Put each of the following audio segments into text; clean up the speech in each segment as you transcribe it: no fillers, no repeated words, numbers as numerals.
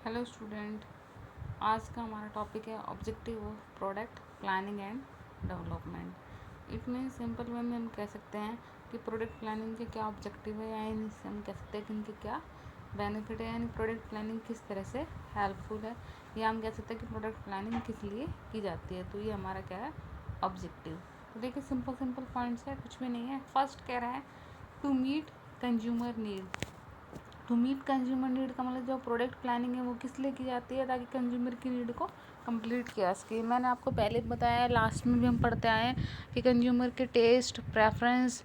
Hello student. आज का हमारा टॉपिक है objective of product planning and development. इसमें सिंपल वे में हम कह सकते हैं कि प्रोडक्ट प्लानिंग के क्या ऑब्जेक्टिव है, या इनसे हम कह सकते हैं कि इनके क्या बेनिफिट है, यानी प्रोडक्ट प्लानिंग किस तरह से हेल्पफुल है, या हम कह सकते हैं कि प्रोडक्ट प्लानिंग किस लिए की जाती है। तो ये हमारा क्या है, ऑब्जेक्टिव। तो देखिए सिंपल सिंपल पॉइंट्स है, कुछ भी नहीं है। फर्स्ट कह रहा है to meet consumer need. To meet consumer need का मतलब जो प्रोडक्ट प्लानिंग है वो किस लिए की जाती है, ताकि कंज्यूमर की नीड को कंप्लीट किया सके। मैंने आपको पहले बताया, लास्ट में भी हम पढ़ते आए हैं कि कंज्यूमर के टेस्ट, प्रेफरेंस,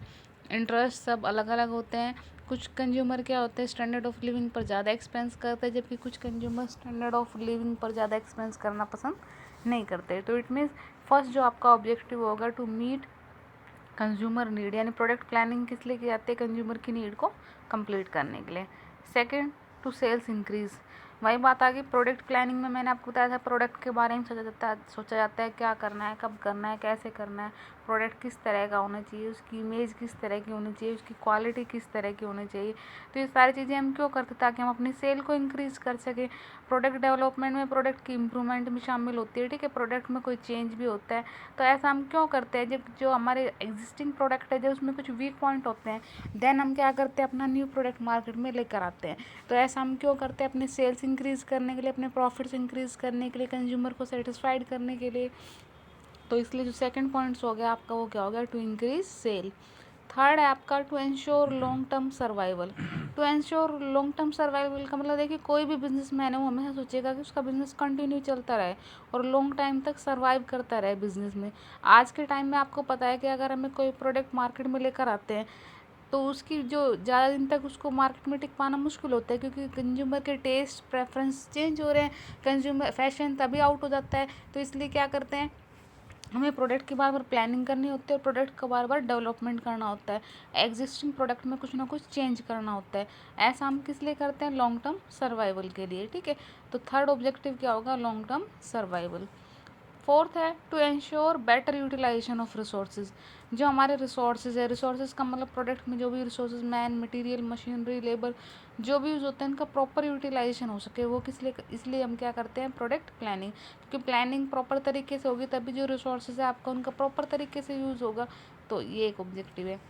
इंटरेस्ट सब अलग अलग होते हैं। कुछ कंज्यूमर क्या होते हैं, स्टैंडर्ड ऑफ लिविंग पर ज़्यादा एक्सपेंस करते हैं, जबकि कुछ कंज्यूमर स्टैंडर्ड ऑफ लिविंग पर ज़्यादा एक्सपेंस करना पसंद नहीं करते। तो इट मीन्स फर्स्ट जो आपका ऑब्जेक्टिव होगा टू मीट कंज्यूमर नीड, यानी प्रोडक्ट प्लानिंग किस लिए की जाती है, कंज्यूमर की नीड को कंप्लीट करने के लिए। Second, to sales increase. वही बात आ गई, प्रोडक्ट प्लानिंग में मैंने आपको बताया था प्रोडक्ट के बारे में सोचा जाता है क्या करना है, कब करना है, कैसे करना है, प्रोडक्ट किस तरह का होना चाहिए, उसकी इमेज किस तरह की होनी चाहिए, उसकी क्वालिटी किस तरह की होनी चाहिए। तो ये सारी चीज़ें हम क्यों करते हैं, ताकि हम अपनी सेल को इंक्रीज़ कर सकें। प्रोडक्ट डेवलपमेंट में प्रोडक्ट की इम्प्रूवमेंट भी शामिल होती है, ठीक है, प्रोडक्ट में कोई चेंज भी होता है। तो ऐसा हम क्यों करते हैं, जब जो हमारे एग्जिस्टिंग प्रोडक्ट है, जब उसमें कुछ वीक पॉइंट होते हैं, देन हम क्या करते हैं, अपना न्यू प्रोडक्ट मार्केट में लेकर आते हैं। तो ऐसा हम क्यों करते हैं, अपने सेल्स इंक्रीज़ करने के लिए, अपने प्रॉफिट्स इंक्रीज़ करने के लिए, कंज्यूमर को सेटिस्फाइड करने के लिए। तो इसलिए जो सेकंड पॉइंट्स हो गया आपका, वो क्या हो गया, टू इंक्रीज सेल। थर्ड है आपका to ensure long term survival. To ensure long term survival का मतलब देखिए, कोई भी बिजनेसमैन है वो हमेशा सोचेगा कि उसका बिजनेस कंटिन्यू चलता रहे और लॉन्ग टाइम तक सर्वाइव करता रहे बिजनेस में। आज के टाइम में आपको पता है कि अगर हमें कोई प्रोडक्ट मार्केट में लेकर आते हैं, तो उसकी जो ज़्यादा दिन तक उसको मार्केट में टिक पाना मुश्किल होता है, क्योंकि कंज्यूमर के टेस्ट प्रेफरेंस चेंज हो रहे हैं, कंज्यूमर फैशन तभी आउट हो जाता है। तो इसलिए क्या करते हैं, हमें प्रोडक्ट की बार बार प्लानिंग करनी होती है और प्रोडक्ट का बार बार डेवलपमेंट करना होता है, एग्जिस्टिंग प्रोडक्ट में कुछ ना कुछ चेंज करना होता है। ऐसा हम किस लिए करते हैं, लॉन्ग टर्म सर्वाइवल के लिए, ठीक है। तो थर्ड ऑब्जेक्टिव क्या होगा, लॉन्ग टर्म सर्वाइवल। फोर्थ है to ensure better utilisation of resources. जो हमारे रिसोर्सेज है, रिसोर्सेज का मतलब प्रोडक्ट में जो भी resources, man material, machinery, labour, जो भी यूज़ होते हैं, इनका प्रॉपर यूटिलाइजेशन हो सके, वो किस लिए, इसलिए हम क्या करते हैं, प्रोडक्ट प्लानिंग। क्योंकि प्लानिंग प्रॉपर तरीके से होगी तभी जो रिसोर्सेज है आपका उनका प्रॉपर तरीके से यूज़ होगा। तो ये एक ऑब्जेक्टिव है।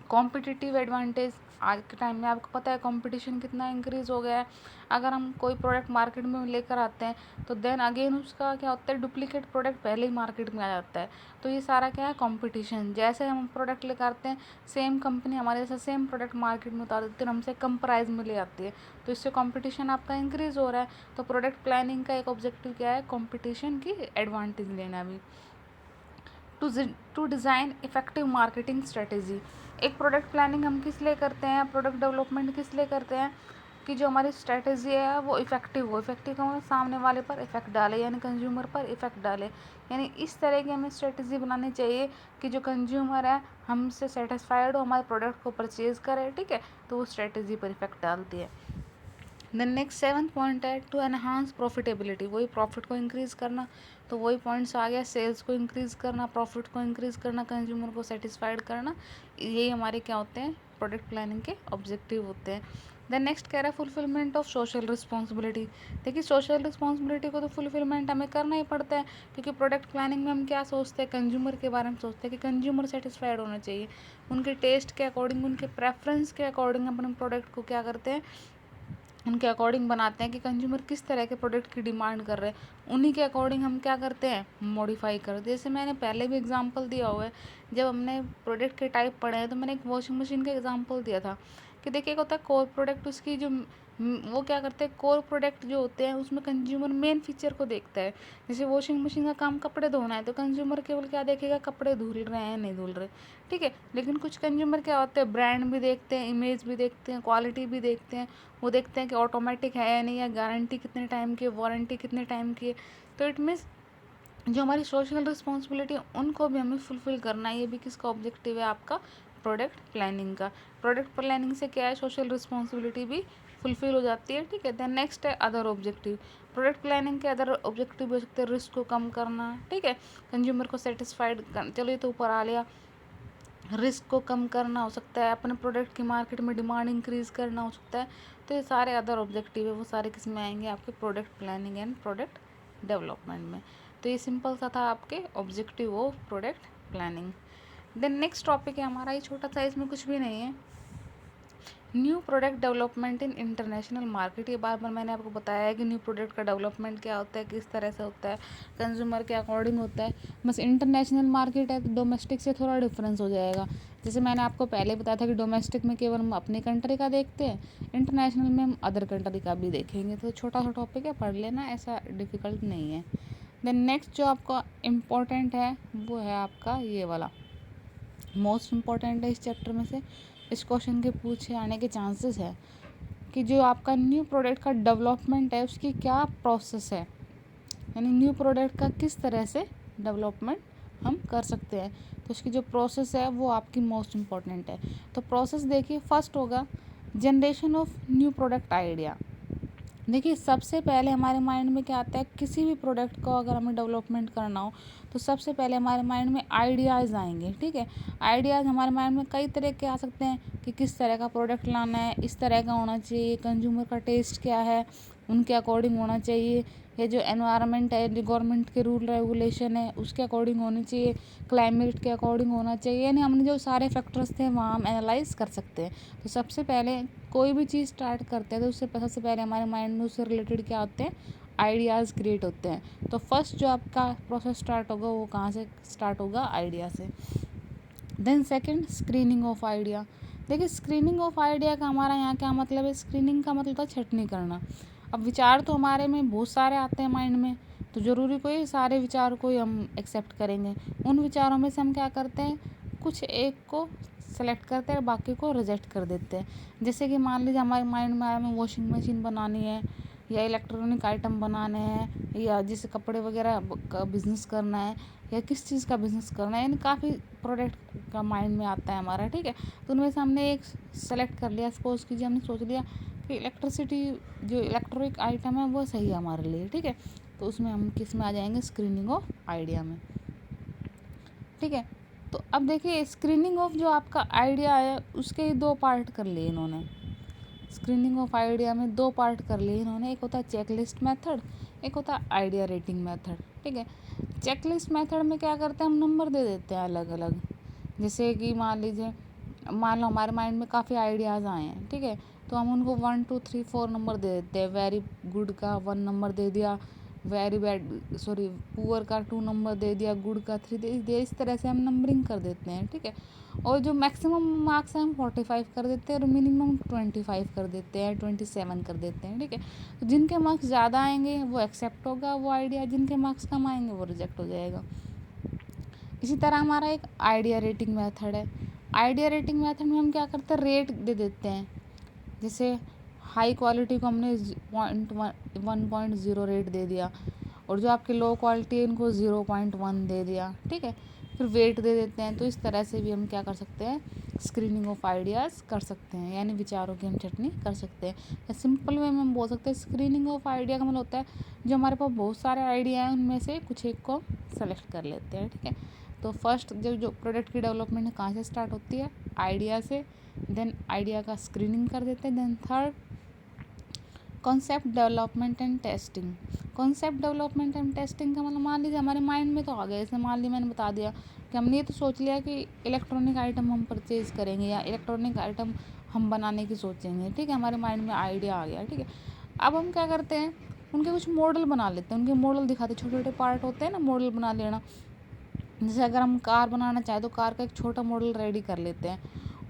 कॉम्पिटिटिव एडवांटेज, आज के टाइम में आपको पता है कंपटीशन कितना इंक्रीज़ हो गया है। अगर हम कोई प्रोडक्ट मार्केट में लेकर आते हैं, तो देन अगेन उसका क्या होता है, डुप्लीकेट प्रोडक्ट पहले ही मार्केट में आ जाता है। तो ये सारा क्या है, कंपटीशन। जैसे हम प्रोडक्ट लेकर आते हैं, सेम कंपनी हमारे जैसा सेम प्रोडक्ट मार्केट में उतार देती है और हमसे कम प्राइस में ले आती है। तो इससे कंपटीशन आपका इंक्रीज़ हो रहा है। तो प्रोडक्ट प्लानिंग का एक ऑब्जेक्टिव क्या है, कंपटीशन की एडवांटेज लेना भी। To to design effective marketing strategy. एक प्रोडक्ट प्लानिंग हम किस लिए करते हैं, प्रोडक्ट डेवलपमेंट किस लिए करते हैं, कि जो हमारी स्ट्रेटेजी है वो इफ़ेक्टिव हो। इफ़ेक्टिव का मतलब सामने वाले पर इफ़ेक्ट डाले, यानी कंज्यूमर पर इफ़ेक्ट डाले। यानी इस तरह की हमें स्ट्रेटेजी बनानी चाहिए कि जो कंज्यूमर है हमसे सेटिस्फाइड हो, हमारे प्रोडक्ट को परचेज़ करे, ठीक है। तो वो स्ट्रेटेजी पर इफ़ेक्ट डालती है। देन नेक्स्ट सेवन्थ पॉइंट है टू एनहांस प्रॉफिटेबिलिटी। वही प्रॉफिट को इंक्रीज़ करना। तो वही पॉइंट्स आ गया, सेल्स को इंक्रीज़ करना, प्रॉफिट को इंक्रीज़ करना, कंज्यूमर को सेटिस्फाइड करना। यही हमारे क्या होते हैं, प्रोडक्ट प्लानिंग के ऑब्जेक्टिव होते हैं। देन नेक्स्ट कह रहा है फुलफिलमेंट ऑफ सोशल रिस्पॉन्सिबिलिटी। देखिए सोशल रिस्पॉन्सिबिलिटी को तो फुलफिलमेंट हमें करना ही पड़ता है, क्योंकि प्रोडक्ट प्लानिंग में हम क्या सोचते हैं, कंज्यूमर के बारे में सोचते हैं कि कंज्यूमर सेटिस्फाइड होना चाहिए। उनके टेस्ट के अकॉर्डिंग, उनके प्रेफरेंस के अकॉर्डिंग अपने प्रोडक्ट को क्या करते हैं, उनके अकॉर्डिंग बनाते हैं कि कंज्यूमर किस तरह के प्रोडक्ट की डिमांड कर रहे हैं, उन्हीं के अकॉर्डिंग हम क्या करते हैं, मॉडिफाई कर। जैसे मैंने पहले भी एग्जांपल दिया हुआ है, जब हमने प्रोडक्ट के टाइप पढ़े हैं, तो मैंने एक वॉशिंग मशीन का एग्जांपल दिया था कि देखिए एक होता है कोर प्रोडक्ट, उसकी जो वो क्या करते हैं, कोर प्रोडक्ट जो होते हैं उसमें कंज्यूमर मेन फीचर को देखता है। जैसे वॉशिंग मशीन का काम कपड़े धोना है, तो कंज्यूमर केवल क्या देखेगा, कपड़े धुल रहे हैं नहीं धुल रहे, ठीक है। लेकिन कुछ कंज्यूमर क्या होते हैं, ब्रांड भी देखते हैं, इमेज भी देखते हैं, क्वालिटी भी देखते हैं। वो देखते हैं कि ऑटोमेटिक है या नहीं, या गारंटी कितने टाइम की है, वारंटी कितने टाइम की है। तो इट मीन्स जो हमारी सोशल रिस्पॉन्सिबिलिटी है उनको भी हमें फुलफिल करना है। ये भी किसका ऑब्जेक्टिव है, आपका प्रोडक्ट प्लानिंग का। प्रोडक्ट प्लानिंग से क्या है, सोशल रिस्पॉन्सिबिलिटी भी फुलफिल हो जाती है, ठीक है। देन नेक्स्ट है अदर ऑब्जेक्टिव। प्रोडक्ट प्लानिंग के अदर ऑब्जेक्टिव हो सकते हैं रिस्क को कम करना, ठीक है, कंज्यूमर को सेटिस्फाइड कर, चलो ये तो ऊपर आ लिया। रिस्क को कम करना हो सकता है, अपने प्रोडक्ट की मार्केट में डिमांड इंक्रीज़ करना हो सकता है। तो ये सारे अदर ऑब्जेक्टिव है वो सारे किस में आएंगे, आपके product planning and product development में। तो ये सिंपल सा था आपके objective of product planning. Then next topic है हमारा, ये छोटा सा, इसमें कुछ भी नहीं है, new product development in international market. ये बार बार मैंने आपको बताया है कि न्यू प्रोडक्ट का डेवलपमेंट क्या होता है, किस तरह से होता है, कंज्यूमर के अकॉर्डिंग होता है। बस इंटरनेशनल मार्केट है तो डोमेस्टिक से थोड़ा डिफरेंस हो जाएगा। जैसे मैंने आपको पहले बताया था कि डोमेस्टिक में केवल हम अपनी कंट्री का देखते हैं, इंटरनेशनल में हम अदर कंट्री का भी देखेंगे। तो छोटा सा टॉपिक है, पढ़ लेना, ऐसा डिफ़िकल्ट नहीं है। देन नेक्स्ट जो आपका इम्पोर्टेंट है वो है आपका ये वाला, मोस्ट इम्पॉर्टेंट है इस चैप्टर में से। इस क्वेश्चन के पूछे आने के चांसेस है कि जो आपका न्यू प्रोडक्ट का डेवलपमेंट है उसकी क्या प्रोसेस है, यानी न्यू प्रोडक्ट का किस तरह से डेवलपमेंट हम कर सकते हैं। तो उसकी जो प्रोसेस है वो आपकी मोस्ट इम्पॉर्टेंट है। तो प्रोसेस देखिए, फर्स्ट होगा generation of new product idea. देखिए सबसे पहले हमारे माइंड में क्या आता है, किसी भी प्रोडक्ट को अगर हमें डेवलपमेंट करना हो तो सबसे पहले हमारे माइंड में आइडियाज़ आएंगे। ठीक है, आइडियाज़ हमारे माइंड में कई तरह के आ सकते हैं कि किस तरह का प्रोडक्ट लाना है, इस तरह का होना चाहिए, कंज्यूमर का टेस्ट क्या है उनके अकॉर्डिंग होना चाहिए, या जो एनवायरनमेंट है, जो गवर्नमेंट के रूल रेगुलेशन है उसके अकॉर्डिंग होनी चाहिए, क्लाइमेट के अकॉर्डिंग होना चाहिए। यानी हमने जो सारे फैक्टर्स थे वहाँ हम एनालाइज कर सकते हैं। तो सबसे पहले कोई भी चीज़ स्टार्ट करते हैं तो उससे सबसे पहले हमारे माइंड में उससे रिलेटेड क्या होते हैं, आइडियाज़ क्रिएट होते हैं। तो फर्स्ट जो आपका प्रोसेस स्टार्ट होगा वो कहाँ से स्टार्ट होगा, आइडिया से। Then second, screening of idea. देखिए स्क्रीनिंग ऑफ आइडिया का हमारा यहाँ क्या मतलब है, स्क्रीनिंग का मतलब था छटनी करना। अब विचार तो हमारे में बहुत सारे आते हैं माइंड में, तो ज़रूरी कोई सारे विचार को ही हम एक्सेप्ट करेंगे। उन विचारों में से हम क्या करते हैं, कुछ एक को सेलेक्ट करते हैं और बाकी को रिजेक्ट कर देते हैं। जैसे कि मान लीजिए हमारे माइंड में आया हमें वॉशिंग मशीन बनानी है, या इलेक्ट्रॉनिक आइटम बनाने हैं, या जैसे कपड़े वगैरह का बिज़नेस करना है, या किस चीज़ का बिज़नेस करना है, यानी काफ़ी प्रोडक्ट का माइंड में आता है हमारा। ठीक है, तो उनमें से हमने एक सेलेक्ट कर लिया। सपोज कीजिए हमने सोच लिया कि इलेक्ट्रिसिटी जो इलेक्ट्रॉनिक आइटम है वो सही है हमारे लिए। ठीक है, तो उसमें हम किस में आ जाएंगे, स्क्रीनिंग ऑफ आइडिया में। ठीक है, तो अब देखिए स्क्रीनिंग ऑफ जो आपका आइडिया है उसके दो पार्ट कर लिए इन्होंने। स्क्रीनिंग ऑफ आइडिया में दो पार्ट कर लिए इन्होंने, एक होता है चेकलिस्ट मेथड, एक होता है आइडिया रेटिंग मेथड। ठीक है, चेकलिस्ट मेथड में क्या करते हैं, हम नंबर दे देते हैं अलग अलग। जैसे कि मान लो हमारे माइंड में काफ़ी आइडियाज़ आए हैं। ठीक है, तो हम उनको 1 2 3 4 नंबर दे देते हैं। वेरी गुड का 1 नंबर दे दिया, पुअर का 2 नंबर दे दिया, गुड का 3 दे दिया। इस तरह से हम नंबरिंग कर देते हैं। ठीक है, और जो मैक्सिमम मार्क्स हैं हम 45 कर देते हैं और मिनिमम 25 कर देते हैं, 27 कर देते हैं। ठीक है, तो जिनके मार्क्स ज़्यादा आएंगे वो एक्सेप्ट होगा वो आइडिया, जिनके मार्क्स कम आएंगे वो रिजेक्ट हो जाएगा। इसी तरह हमारा एक आइडिया रेटिंग मेथड है। आइडिया रेटिंग मेथड में हम क्या करते हैं, रेट दे देते हैं। जैसे हाई क्वालिटी को हमने 1.0 रेट दे दिया, और जो आपके लो क्वालिटी है उनको 0.1 दे दिया। ठीक है, फिर वेट दे देते हैं। तो इस तरह से भी हम क्या कर सकते हैं, स्क्रीनिंग ऑफ आइडियाज़ कर सकते हैं, यानी विचारों की हम छटनी कर सकते हैं। या सिंपल वे में हम बोल सकते हैं स्क्रीनिंग ऑफ आइडिया का मतलब होता है जो हमारे पास बहुत सारे आइडिया हैं उनमें से कुछ एक को सेलेक्ट कर लेते हैं। ठीक है, तो फर्स्ट जो प्रोडक्ट की डेवलपमेंट है कहाँ से स्टार्ट होती है, आइडिया से। देन आइडिया का स्क्रीनिंग कर देते हैं। Then third, concept development and testing. Concept development and testing का मतलब मान लीजिए हमारे माइंड में तो आ गया, जैसे मान लीजिए मैंने बता दिया कि हमने ये तो सोच लिया कि इलेक्ट्रॉनिक आइटम हम परचेज़ करेंगे या इलेक्ट्रॉनिक आइटम हम बनाने की सोचेंगे। ठीक है, हमारे माइंड में आइडिया आ गया। ठीक है, अब हम क्या करते हैं, उनके कुछ मॉडल बना लेते हैं, उनके मॉडल दिखाते, छोटे छोटे पार्ट होते हैं ना, मॉडल बना लेना। जैसे अगर हम कार बनाना चाहें तो कार का एक छोटा मॉडल रेडी कर लेते हैं,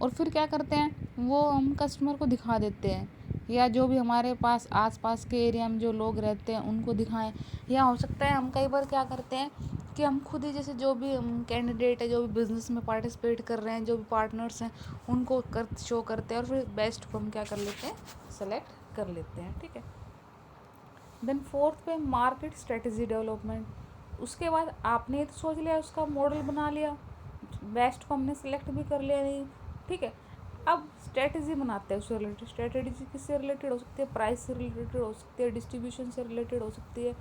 और फिर क्या करते हैं वो हम कस्टमर को दिखा देते हैं, या जो भी हमारे पास आसपास के एरिया में जो लोग रहते हैं उनको दिखाएं। या हो सकता है हम कई बार क्या करते हैं कि हम खुद ही, जैसे जो भी कैंडिडेट है, जो भी बिज़नेस में पार्टिसिपेट कर रहे हैं, जो भी पार्टनर्स हैं उनको शो करते हैं, और फिर बेस्ट को हम क्या कर लेते हैं, सेलेक्ट कर लेते हैं। ठीक है, देन फोर्थ पे मार्केट स्ट्रेटजी डेवलपमेंट। उसके बाद आपने तो सोच लिया, उसका मॉडल बना लिया, बेस्ट को हमने सेलेक्ट भी कर लिया नहीं। ठीक है, अब स्ट्रेटजी बनाते हैं उससे रिलेटेड। स्ट्रेटजी किससे रिलेटेड हो सकती है, प्राइस से रिलेटेड हो सकती है, डिस्ट्रीब्यूशन से रिलेटेड हो सकती है,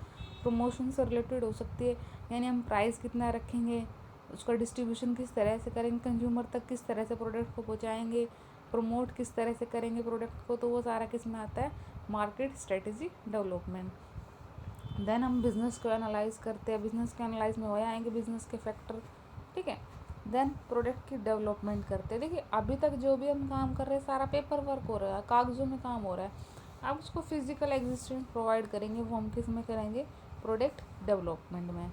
प्रमोशन से रिलेटेड हो सकती है। यानी हम प्राइस कितना रखेंगे, उसका डिस्ट्रीब्यूशन किस तरह से करेंगे, कंज्यूमर तक किस तरह से प्रोडक्ट को पहुँचाएंगे, प्रमोट किस तरह से करेंगे प्रोडक्ट को, तो वो सारा किस में आता है, मार्केट स्ट्रेटजी डेवलपमेंट। देन हम बिज़नेस को एनालाइज करते हैं, बिज़नेस के एनालाइज में वही आएंगे बिज़नेस के फैक्टर, ठीक है। देन प्रोडक्ट की डेवलपमेंट करते हैं। देखिए अभी तक जो भी हम काम कर रहे हैं सारा पेपर वर्क हो रहा है, कागज़ों में काम हो रहा है। अब उसको फिजिकल एग्जिस्टेंस प्रोवाइड करेंगे, वो हम किस में करेंगे, प्रोडक्ट डेवलपमेंट में।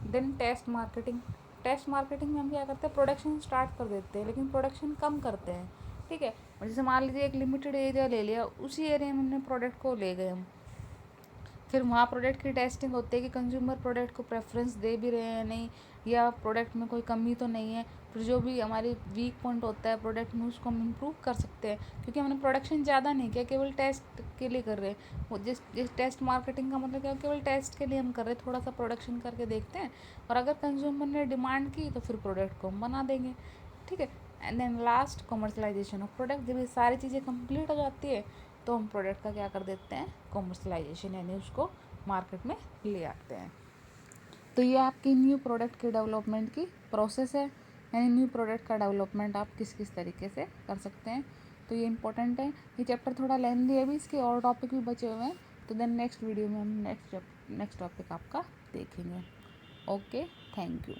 Then test marketing, test marketing में हम क्या करते हैं, प्रोडक्शन स्टार्ट कर देते हैं लेकिन प्रोडक्शन कम करते हैं, ठीक है। और जैसे मान लीजिए एक लिमिटेड एरिया ले लिया, उसी एरिया में हमने प्रोडक्ट को ले गए हम, फिर वहाँ प्रोडक्ट की टेस्टिंग होती है कि कंज्यूमर प्रोडक्ट को प्रेफरेंस दे भी रहे हैं नहीं, या प्रोडक्ट में कोई कमी तो नहीं है। फिर जो भी हमारी वीक पॉइंट होता है प्रोडक्ट में उसको हम इम्प्रूव कर सकते हैं, क्योंकि हमने प्रोडक्शन ज़्यादा नहीं किया, केवल टेस्ट के लिए कर रहे हैं। वो जिस टेस्ट मार्केटिंग का मतलब क्या, केवल टेस्ट के लिए हम कर रहे हैं, थोड़ा सा प्रोडक्शन करके देखते हैं, और अगर कंज्यूमर ने डिमांड की तो फिर प्रोडक्ट को हम बना देंगे, ठीक है। And then last commercialisation of product, जब ये सारी चीज़ें कंप्लीट हो जाती है तो हम प्रोडक्ट का क्या कर देते हैं, कमर्शलाइजेशन, यानी उसको मार्केट में ले आते हैं। तो ये आपकी न्यू प्रोडक्ट के डेवलपमेंट की प्रोसेस है, यानी न्यू प्रोडक्ट का डेवलपमेंट आप किस किस तरीके से कर सकते हैं। तो ये इंपॉर्टेंट है। ये चैप्टर थोड़ा लेंथी है, अभी इसके और टॉपिक भी बचे हुए हैं, तो देन नेक्स्ट वीडियो में हम नेक्स्ट टॉपिक आपका देखेंगे। Okay, thank you.